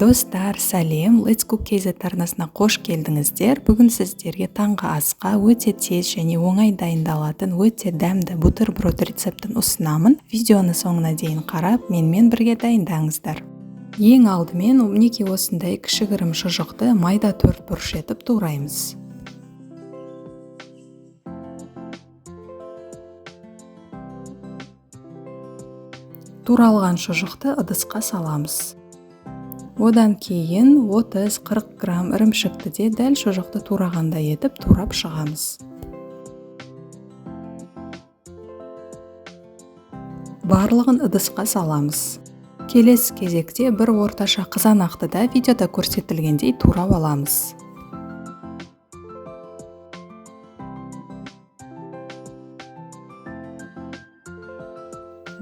Достар, сәлем, Let's Cook KZ арнасына қош келдіңіздер. Бүгін сіздерге таңғы асқа өте тез және оңай дайындалатын өте дәмді бутерброд рецептін ұсынамын. Видеоны соңына дейін қарап, менімен бірге дайындаңыздар. Ең алдымен мінекей осындай кішігірім шұжықты майда 4 бұрыш етіп тураймыз. Туралған шұжықты ыдысқа саламыз. Одан кейін 30-40 грамм ірімшікті де дәл шұжықты турағандай етіп турап шығамыз. Барлығын ыдысқа саламыз. Келесі кезекте бір орташа қызанақты да видеода көрсетілгендей турап аламыз.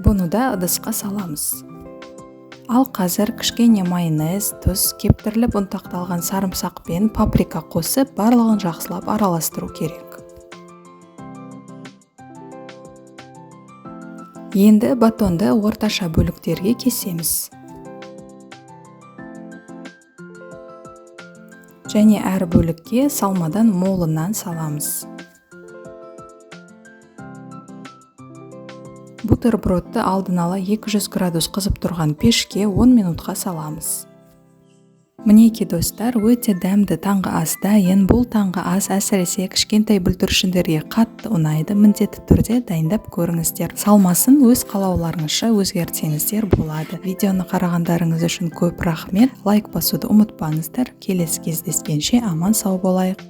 Бұны да ыдысқа саламыз. Ал қазір кішкене майонез, тұз, кептіріліп ұнтақталған сарымсақ пен паприка қосып, барлығын жақсылап араластыру керек. Енді батонды орташа бөліктерге кесеміз. Және әр бөлікке салмадан молынан саламыз. Бутербродты алдын ала 200 градус қызып тұрған пешке 10 минутқа саламыз. Мінекей достар, өте дәмді таңғы ас дайын. Бұл таңғы ас әсіресе кішкентай бүлдіршіндерге қатты ұнайды. Міндетті түрде дайындап көріңіздер. Салмасын өз қалауларыңызша өзгертсеңіздер болады. Видеоны қарағандарыңыз үшін көп рахмет. Лайк басуды ұмытпаңыздар. Келесі кездескенше аман сау болайық.